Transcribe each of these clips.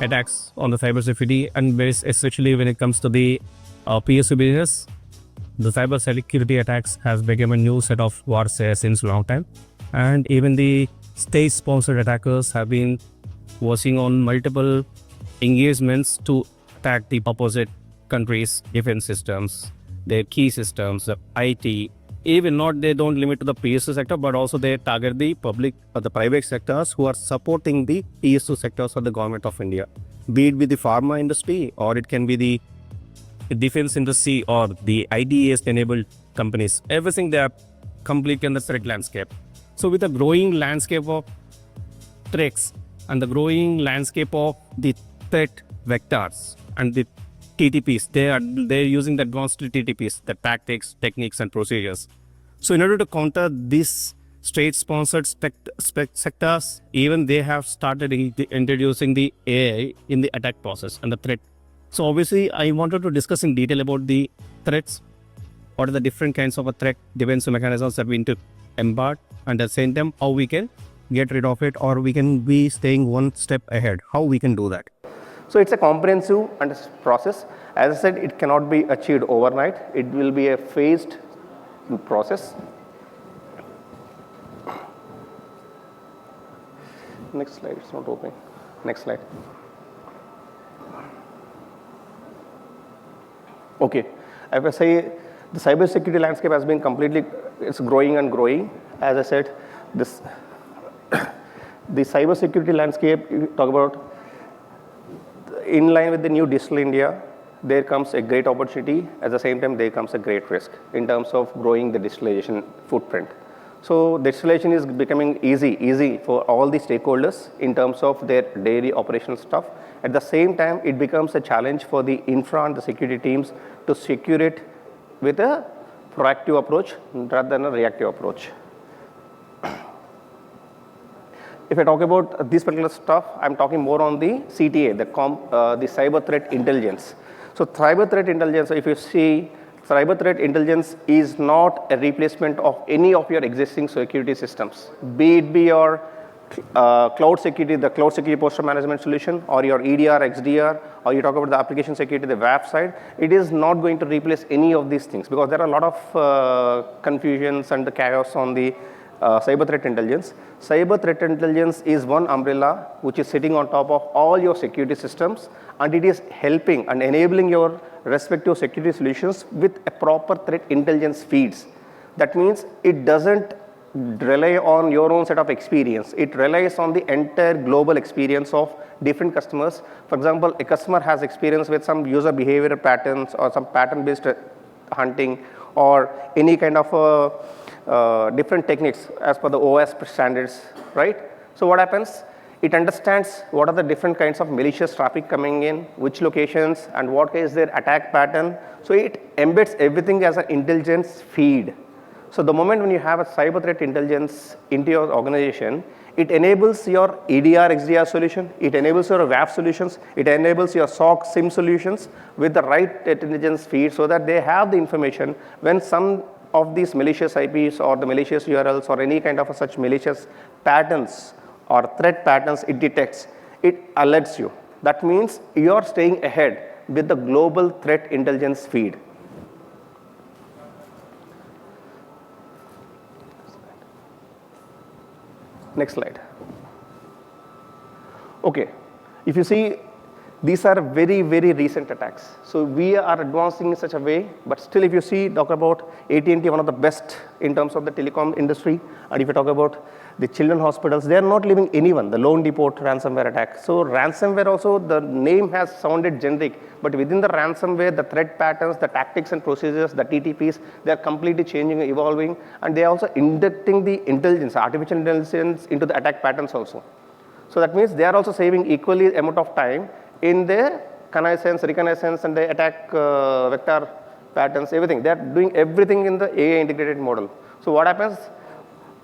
attacks on the cybersecurity, and especially when it comes to the PSU business, the cybersecurity attacks has become a new set of warfare since a long time, and even the state-sponsored attackers have been working on multiple engagements to attack the opposite countries' defense systems, their key systems, the IT. Even not they don't limit to the PSU sector, but also they target the public or the private sectors who are supporting the PSU sectors for the government of India. Be it with the pharma industry, or it can be the defense industry or the IDAS enabled companies. Everything they are completely in the threat landscape. So with the growing landscape of threats and the growing landscape of the threat vectors and the TTPs, they're using the advanced TTPs, the tactics, techniques, and procedures. So in order to counter these state-sponsored sectors, even they have started introducing the AI in the attack process and the threat. So obviously, I wanted to discuss in detail about the threats, what are the different kinds of a threat defense mechanisms that we need to embark, and at the same time, how we can get rid of it, or we can be staying one step ahead, how we can do that. So it's a comprehensive process. As I said, it cannot be achieved overnight. It will be a phased process. Next slide, it's not opening. Next slide. Okay, if I say the cybersecurity landscape has been it's growing and growing. As I said, this the cybersecurity landscape, you talk about, in line with the new digital India, there comes a great opportunity. At the same time, there comes a great risk in terms of growing the digitalization footprint. So digitalization is becoming easy for all the stakeholders in terms of their daily operational stuff. At the same time, it becomes a challenge for the infra and the security teams to secure it with a proactive approach rather than a reactive approach. If I talk about this particular stuff, I'm talking more on the CTA, the cyber threat intelligence. So cyber threat intelligence, if you see, cyber threat intelligence is not a replacement of any of your existing security systems, be it your cloud security, the cloud security posture management solution, or your EDR, XDR, or you talk about the application security, the WAF side. It is not going to replace any of these things, because there are a lot of confusions and the chaos on the cyber threat intelligence. Cyber threat intelligence is one umbrella which is sitting on top of all your security systems, and it is helping and enabling your respective security solutions with a proper threat intelligence feeds. That means it doesn't rely on your own set of experience. It relies on the entire global experience of different customers. For example, a customer has experience with some user behavior patterns or some pattern-based hunting or any kind of different techniques as per the OS standards, right? So what happens? It understands what are the different kinds of malicious traffic coming in, which locations, and what is their attack pattern. So it embeds everything as an intelligence feed. So the moment when you have a cyber threat intelligence into your organization, it enables your EDR, XDR solution, it enables your WAF solutions, it enables your SOC, SIM solutions with the right intelligence feed, so that they have the information when some of these malicious IPs or the malicious URLs or any kind of such malicious patterns or threat patterns it detects, it alerts you. That means you are staying ahead with the global threat intelligence feed. Next slide. Okay, if you see, these are very, very recent attacks. So we are advancing in such a way, but still if you see, talk about AT&T, one of the best in terms of the telecom industry, and if you talk about the children hospitals, they are not leaving anyone, the Lone Depot ransomware attack. So ransomware also, the name has sounded generic, but within the ransomware, the threat patterns, the tactics and procedures, the TTPs, they are completely changing, evolving, and they are also inducting the intelligence, artificial intelligence into the attack patterns also. So that means they are also saving equally amount of time in their reconnaissance, and the attack vector patterns, everything. They are doing everything in the AI integrated model. So what happens?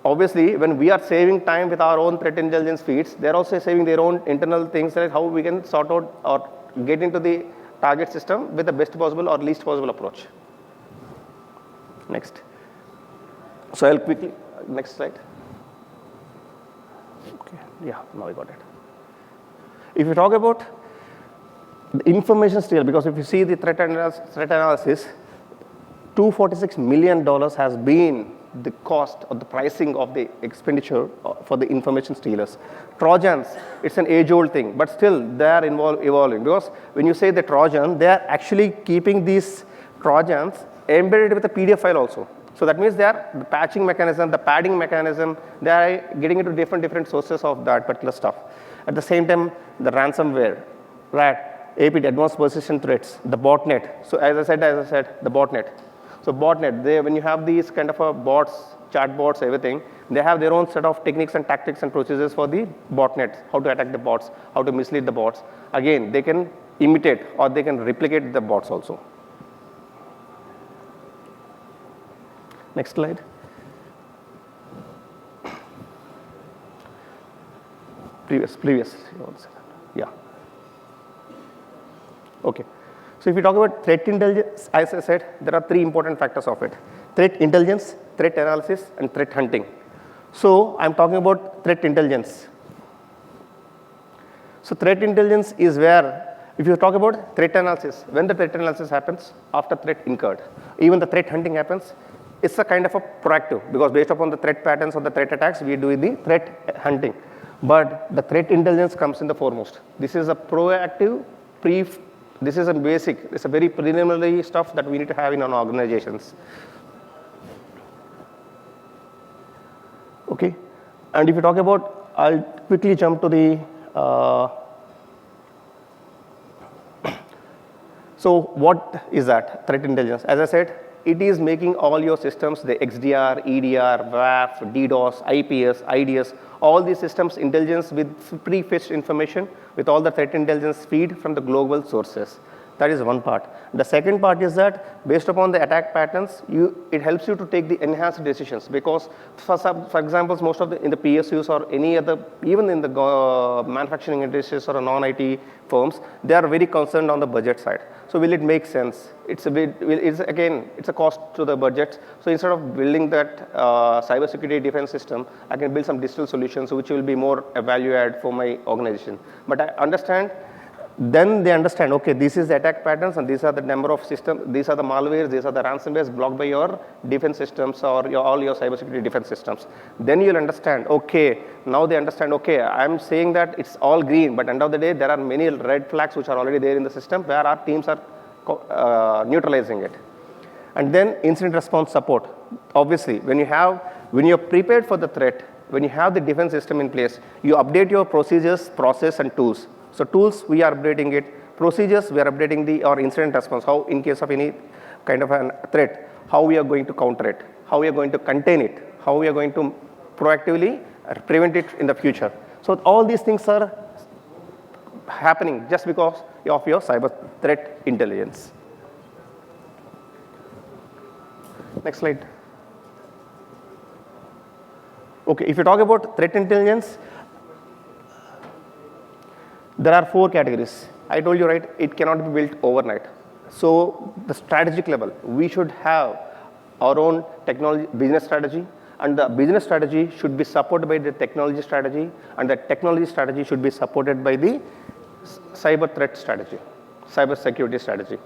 Obviously, when we are saving time with our own threat intelligence feeds, they are also saving their own internal things, like how we can sort out or get into the target system with the best possible or least possible approach. Next. So I'll quickly, next slide. Okay, yeah, now I got it. If you talk about The information steal, because if you see the threat analysis, $246 million has been the cost or the pricing of the expenditure for the information stealers. Trojans, it's an age-old thing, but still they are evolving, because when you say the Trojan, they are actually keeping these Trojans embedded with a PDF file also. So that means they are the patching mechanism, the padding mechanism, they are getting into different sources of that particular stuff. At the same time, the ransomware, RAT, APT, advanced persistent threats, the botnet. So as I said, the botnet. So botnet, when you have these kind of bots, chat bots, everything, they have their own set of techniques and tactics and procedures for the botnet, how to attack the bots, how to mislead the bots. Again, they can imitate or they can replicate the bots also. Next slide. Previous. Yeah. Okay. So if you talk about threat intelligence, as I said, there are three important factors of it: threat intelligence, threat analysis, and threat hunting. So I'm talking about threat intelligence. So threat intelligence is where, if you talk about threat analysis, when the threat analysis happens, after threat incurred, even the threat hunting happens, it's a kind of a proactive, because based upon the threat patterns or the threat attacks, we do the threat hunting. But the threat intelligence comes in the foremost. This is a proactive, this is a basic, it's a very preliminary stuff that we need to have in our organizations. Okay, and if you talk about, I'll quickly jump to the, so what is that threat intelligence? As I said, it is making all your systems, the XDR, EDR, WAF, DDoS, IPS, IDS, all these systems intelligence with pre-fetched information with all the threat intelligence feed from the global sources. That is one part. The second part is that based upon the attack patterns, it helps you to take the enhanced decisions, because for example, most of in the PSUs or any other, even in the manufacturing industries or non-IT firms, they are very concerned on the budget side. So will it make sense? It's a cost to the budget. So instead of building that cybersecurity defense system, I can build some digital solutions which will be more value add for my organization. But I understand. Then they understand, okay, this is the attack patterns and these are the number of systems, these are the malwares, these are the ransomwares blocked by your defense systems or all your cybersecurity defense systems. Then you'll understand, okay, now they understand, okay, I'm saying that it's all green, but end of the day, there are many red flags which are already there in the system where our teams are neutralizing it. And then incident response support. Obviously, when you're prepared for the threat, when you have the defense system in place, you update your procedures, process, and tools. So tools, we are updating it. Procedures, we are updating our incident response, how in case of any kind of a threat, how we are going to counter it, how we are going to contain it, how we are going to proactively prevent it in the future. So all these things are happening just because of your cyber threat intelligence. Next slide. Okay, if you talk about threat intelligence, there are 4 categories. I told you, right, it cannot be built overnight. So the strategic level, we should have our own technology, business strategy, and the business strategy should be supported by the technology strategy, and the technology strategy should be supported by the cyber threat strategy, cyber security strategy.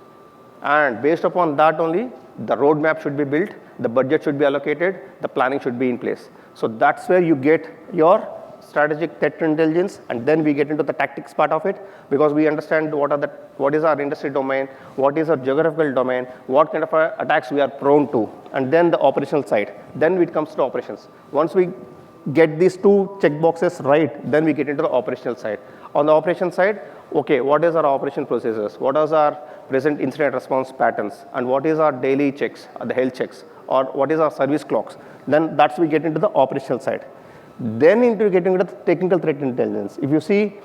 And based upon that only, the roadmap should be built, the budget should be allocated, the planning should be in place. So that's where you get your strategic threat intelligence, and then we get into the tactics part of it, because we understand what is our industry domain, what is our geographical domain, what kind of attacks we are prone to, and then the operational side. Then it comes to operations. Once we get these 2 check boxes right, then we get into the operational side. On the operation side, okay, what is our operation processes? What is our present incident response patterns? And what is our daily checks, the health checks, or what is our service clocks? Then that's we get into the operational side. Then into getting into the technical threat intelligence. If you see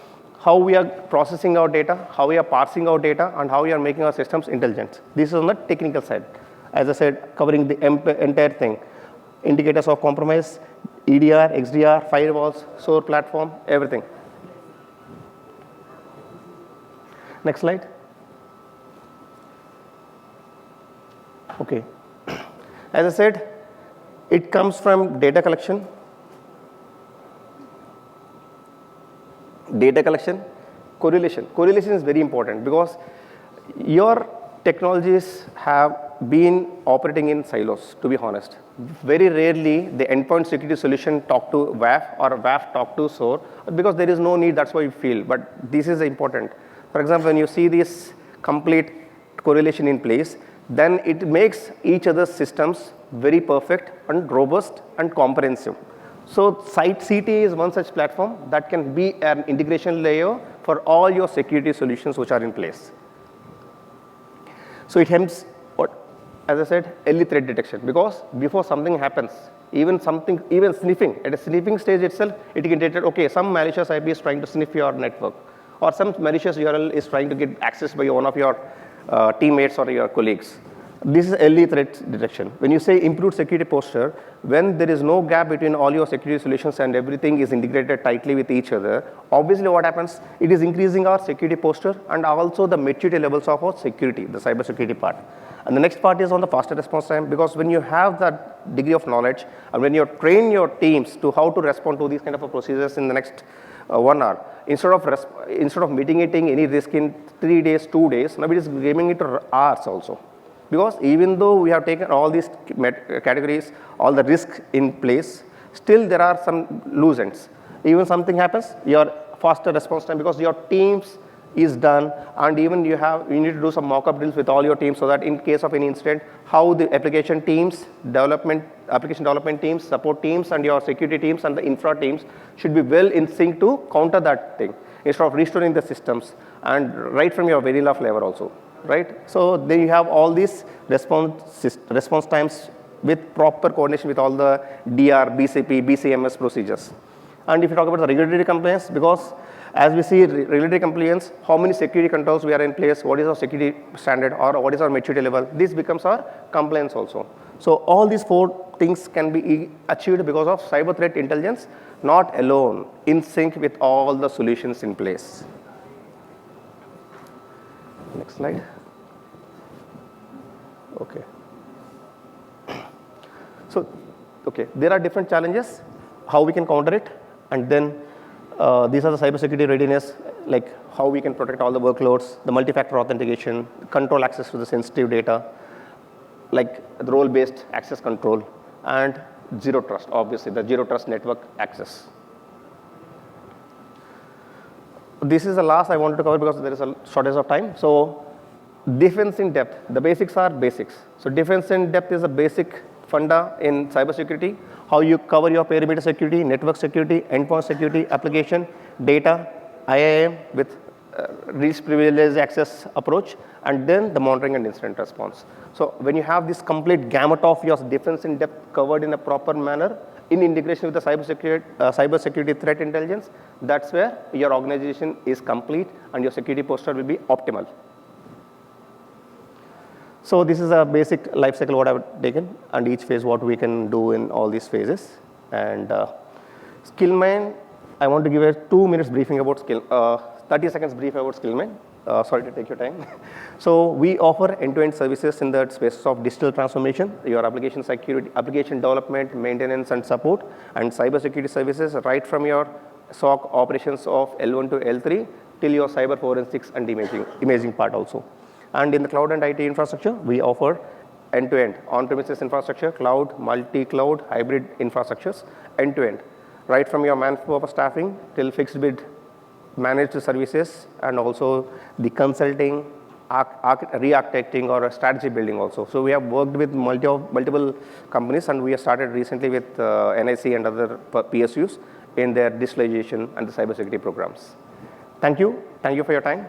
how we are processing our data, how we are parsing our data, and how we are making our systems intelligent. This is on the technical side. As I said, covering the entire thing. Indicators of compromise, EDR, XDR, firewalls, SOAR platform, everything. Next slide. Okay. As I said, it comes from data collection, Correlation. Correlation is very important because your technologies have been operating in silos, to be honest. Very rarely the endpoint security solution talk to WAF or WAF talk to SOAR because there is no need, that's why you feel. But this is important. For example, when you see this complete correlation in place, then it makes each other's systems very perfect and robust and comprehensive. So CTA is one such platform that can be an integration layer for all your security solutions which are in place. So it helps, as I said, early threat detection, because before something happens, even sniffing, at a sniffing stage itself, it can detect, okay, some malicious IP is trying to sniff your network, or some malicious URL is trying to get accessed by one of your teammates or your colleagues. This is early threat detection. When you say improved security posture, when there is no gap between all your security solutions and everything is integrated tightly with each other, obviously what happens, it is increasing our security posture and also the maturity levels of our security, the cyber security part. And the next part is on the faster response time, because when you have that degree of knowledge and when you train your teams to how to respond to these kind of procedures in the next 1 hour, instead of mitigating any risk in 3 days, 2 days, now it is gaming it to hours also. Because even though we have taken all these categories, all the risk in place, still there are some loose ends. Even something happens, your faster response time, because your teams is done, and even you need to do some mock-up drills with all your teams so that in case of any incident, how the application teams, application development teams, support teams, and your security teams and the infra teams should be well in sync to counter that thing, instead of restoring the systems, and right from your vanilla flavor also. Right? So then you have all these response times with proper coordination with all the DR, BCP, BCMS procedures. And if you talk about the regulatory compliance, because as we see regulatory compliance, how many security controls we are in place, what is our security standard, or what is our maturity level, this becomes our compliance also. So all these 4 things can be achieved because of cyber threat intelligence, not alone, in sync with all the solutions in place. Next slide. Okay. So, okay, there are different challenges, how we can counter it, and then these are the cybersecurity readiness, like how we can protect all the workloads, the multi-factor authentication, control access to the sensitive data, like the role-based access control, and zero trust, obviously, the zero trust network access. This is the last I wanted to cover because there is a shortage of time. So defense in depth, the basics are basics. So defense in depth is a basic funda in cybersecurity, how you cover your perimeter security, network security, endpoint security, application, data, IAM with least privileged access approach, and then the monitoring and incident response. So when you have this complete gamut of your defense in depth covered in a proper manner, in integration with the cybersecurity threat intelligence, that's where your organization is complete and your security posture will be optimal. So this is a basic life cycle what I've taken, and each phase what we can do in all these phases. And Skillmine, I want to give a 2 minutes briefing about 30 seconds brief about Skillmine. Sorry to take your time. So we offer end-to-end services in the space of digital transformation, your application security, application development, maintenance and support, and cybersecurity services right from your SOC operations of L1 to L3 till your cyber forensics and imaging part also. And in the cloud and IT infrastructure, we offer end-to-end on-premises infrastructure, cloud, multi-cloud, hybrid infrastructures, end-to-end, right from your manpower staffing till fixed bid managed services, and also the consulting, re-architecting or strategy building also. So we have worked with multiple companies, and we have started recently with NIC and other PSUs in their digitalization and the cybersecurity programs. Thank you for your time.